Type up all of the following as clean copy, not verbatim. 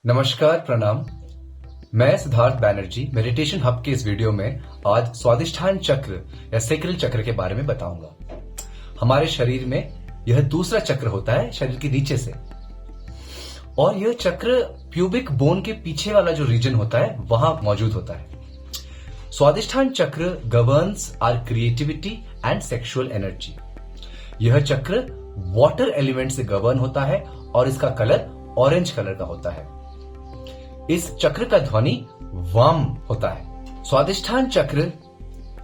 नमस्कार, प्रणाम। मैं सिद्धार्थ बैनर्जी मेडिटेशन हब के इस वीडियो में आज स्वादिष्ठान चक्र या सेक्रल चक्र के बारे में बताऊंगा। हमारे शरीर में यह दूसरा चक्र होता है शरीर के नीचे से, और यह चक्र प्यूबिक बोन के पीछे वाला जो रीजन होता है वहां मौजूद होता है। Swadhisthana chakra governs our creativity and sexual energy. यह चक्र वाटर एलिमेंट से गवर्न होता है और इसका कलर ऑरेंज कलर का होता है। इस चक्र का ध्वनि वाम होता है। स्वादिष्ठान चक्र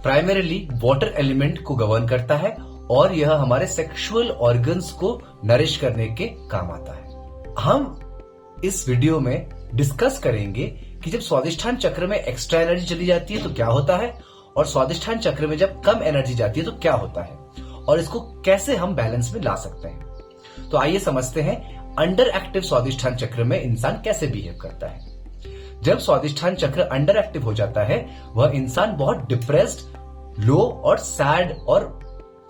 प्राइमरीली वाटर एलिमेंट को गवर्न करता है और यह हमारे सेक्सुअल ऑर्गन्स को नरिश करने के काम आता है। हम इस वीडियो में डिस्कस करेंगे कि जब स्वादिष्ठान चक्र में एक्स्ट्रा एनर्जी चली जाती है तो क्या होता है, और स्वादिष्ठान चक्र में जब कम एनर्जी जाती है तो क्या होता है, और इसको कैसे हम बैलेंस में ला सकते हैं। तो आइए समझते हैं अंडर एक्टिव स्वादिष्ठान चक्र में इंसान कैसे बिहेव करता है। जब स्वादिष्ठान चक्र अंडर एक्टिव हो जाता है वह इंसान बहुत डिप्रेस्ड, लो और सैड और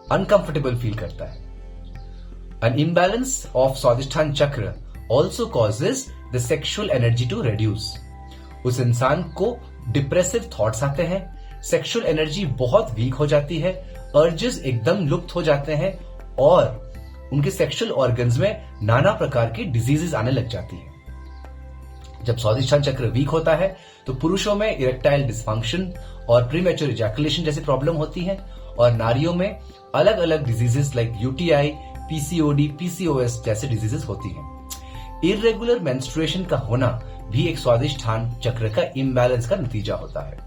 अनकंफर्टेबल फील करता है। An imbalance of स्वादिष्ठान चक्र also causes the sexual energy to reduce। उस इंसान को डिप्रेसिव थॉट्स आते हैं, सेक्सुअल एनर्जी बहुत वीक हो जाती है, अर्जेस एकदम लुप्त हो जाते हैं और उनके सेक्सुअल ऑर्गन्स में नाना प्रकार की डिजीजेस आने लग जाती है। जब स्वादिष्ठान चक्र वीक होता है तो पुरुषों में इरेक्टाइल डिसफंक्शन और प्रीमेच्योर इजैकुलेशन जैसी प्रॉब्लम होती है, और नारियों में अलग अलग diseases like UTI, PCOD, PCOS जैसे डिजीजेस होती हैं। इरेगुलर मेंस्ट्रुएशन का होना भी एक स्वादिष्ठान चक्र का इम्बैलेंस का नतीजा होता है,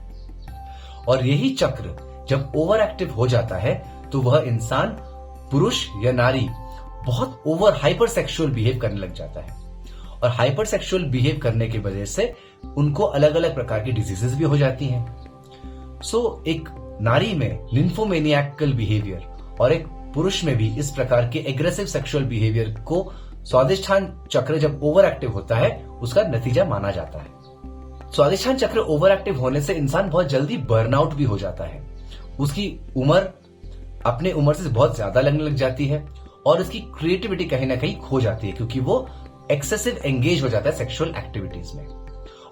और यही चक्र जब ओवर एक्टिव हो जाता है तो वह इंसान, पुरुष या नारी, बहुत ओवर हाइपर सेक्सुअल बिहेव करने लग जाता है, और हाइपर सेक्सुअल बिहेव करने की वजह से उनको अलग अलग प्रकार की डिजीजेस भी हो जाती हैं। सो एक नारी में लिम्फोमेनियाकल बिहेवियर और एक पुरुष में भी इस प्रकार के एग्रेसिव सेक्सुअल बिहेवियर को स्वादिष्ठान चक्र जब ओवर एक्टिव होता है उसका नतीजा माना जाता है। स्वादिष्ठान चक्र ओवर एक्टिव होने से इंसान बहुत जल्दी बर्नआउट भी हो जाता है। उसकी उम्र अपने उम्र से बहुत ज्यादा लगने लग जाती है और उसकी क्रिएटिविटी कहीं ना कहीं खो जाती है, क्योंकि वो एक्सेसिव एंगेज हो जाता है सेक्सुअल एक्टिविटीज में,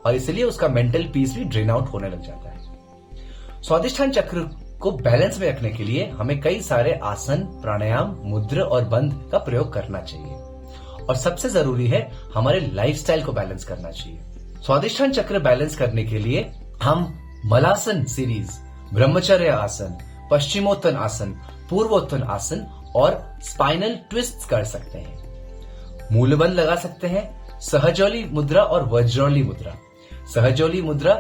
और इसलिए उसका मेंटल पीस भी ड्रेन आउट होने लग जाता है। स्वादिष्ठान चक्र को बैलेंस में रखने के लिए हमें कई सारे आसन, प्राणायाम, मुद्रा और बंध का प्रयोग करना चाहिए, और सबसे जरूरी है हमारे लाइफस्टाइल को बैलेंस करना चाहिए। स्वादिष्ठान चक्र बैलेंस करने के लिए हम मलासन सीरीज, ब्रह्मचर्य आसन, पश्चिमोत्तान आसन, पूर्वोत्तान आसन और स्पाइनल ट्विस्ट कर सकते हैं। मूलबंध लगा सकते हैं, सहजौली मुद्रा और वज्रौली मुद्रा। सहजौली मुद्रा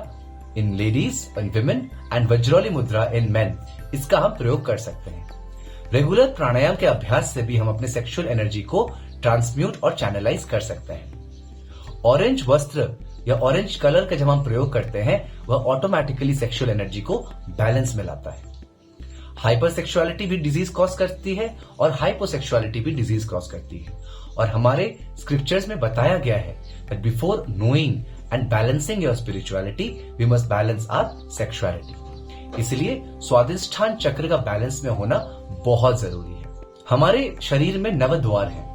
इन लेडीज एंड विमेन एंड वज्रौली मुद्रा इन मेन, इसका हम प्रयोग कर सकते हैं। रेगुलर प्राणायाम के अभ्यास से भी हम अपने सेक्सुअल एनर्जी को ट्रांसम्यूट और चैनलाइज कर सकते हैं। ऑरेंज वस्त्र या ऑरेंज कलर का जब हम प्रयोग करते हैं वह ऑटोमेटिकली सेक्सुअल एनर्जी को बैलेंस में लाता है। हाइपरसेक्सुअलिटी भी डिजीज कॉज करती है और हाइपोसेक्सुअलिटी भी डिजीज कॉज करती है, और हमारे स्क्रिप्चर्स में बताया गया है that before knowing and balancing your spirituality we must balance our sexuality। इसलिए स्वादिष्ठान चक्र का बैलेंस में होना बहुत जरूरी है। हमारे शरीर में 9 द्वार हैं,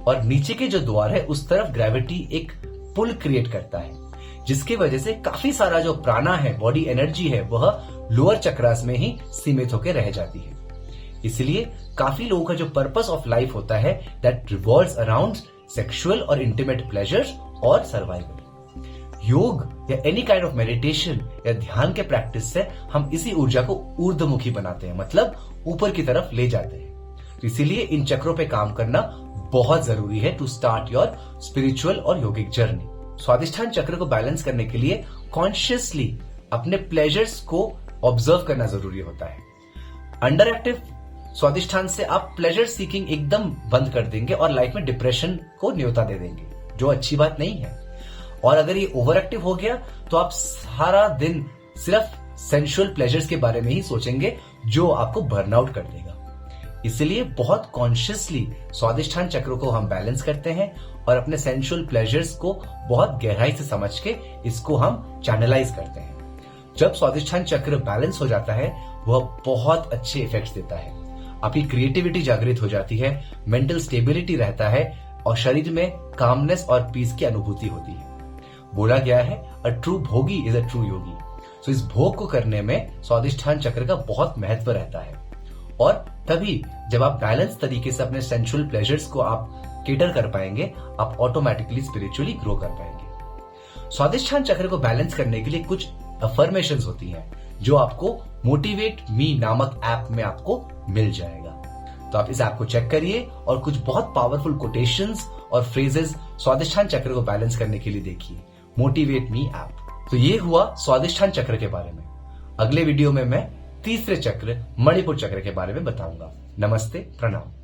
और नीचे के जो द्वार है उस तरफ ग्रेविटी एक पुल क्रिएट करता है, जिसकी वजह से काफी सारा जो प्राणा है, बॉडी एनर्जी है, वह लोअर चक्रास में ही सीमित होकर रह जाती है। इसलिए काफी लोगों का जो पर्पस ऑफ लाइफ होता है दैट रिवॉल्व्स अराउंड सेक्सुअल और इंटीमेट प्लेजर्स और सर्वाइवल। योग या एनी काइंड ऑफ मेडिटेशन या ध्यान के प्रैक्टिस से हम इसी ऊर्जा को ऊर्ध्वमुखी बनाते हैं, मतलब ऊपर की तरफ ले जाते हैं। इसीलिए इन चक्रों पे काम करना बहुत जरूरी है टू स्टार्ट योर स्पिरिचुअल और योगिक जर्नी। स्वादिष्ठान चक्र को बैलेंस करने के लिए कॉन्शियसली अपने प्लेजर्स को ऑब्जर्व करना जरूरी होता है। अंडर एक्टिव स्वादिष्ठान से आप प्लेजर सीकिंग एकदम बंद कर देंगे और लाइफ में डिप्रेशन को न्योता दे देंगे, जो अच्छी बात नहीं है। और अगर ये ओवर एक्टिव हो गया तो आप सारा दिन सिर्फ सेंसुअल प्लेजर्स के बारे में ही सोचेंगे, जो आपको बर्नआउट कर देगा। इसलिए बहुत कॉन्शियसली स्वादिष्ठान चक्र को हम बैलेंस करते हैं और अपने सेंसुअल प्लेजर्स को बहुत गहराई से समझ के इसको हम चैनलाइज करते हैं। जब स्वादिष्ठान चक्र बैलेंस हो जाता है वह बहुत अच्छे इफेक्ट्स देता है। आपकी क्रिएटिविटी जागृत हो जाती है, मेंटल स्टेबिलिटी रहता है, और शरीर में कामनेस और पीस की अनुभूति होती है। बोला गया है अ ट्रू भोगी इज अ ट्रू योगी। सो इस भोग को करने में स्वादिष्ठान चक्र का बहुत महत्व रहता है, और तभी जब आप बैलेंस तरीके से अपने सेंसुअल प्लेजर्स को आप केटर कर पाएंगे, आप ऑटोमेटिकली स्पिरिचुअली ग्रो कर पाएंगे। स्वादिष्ठान चक्र को बैलेंस करने के लिए कुछ अफर्मेशंस होती हैं जो आपको मोटिवेट मी नामक ऐप में आपको मिल जाएगा। तो आप इस ऐप को चेक करिए और कुछ बहुत पावरफुल कोटेशंस और फ्रेजेस स्वादिष्ठान चक्र को बैलेंस करने के लिए देखिए, मोटिवेट मी ऐप। तो ये हुआ स्वादिष्ठान चक्र के बारे में। अगले वीडियो में मैं तीसरे चक्र मणिपुर चक्र के बारे में बताऊंगा। नमस्ते, प्रणाम।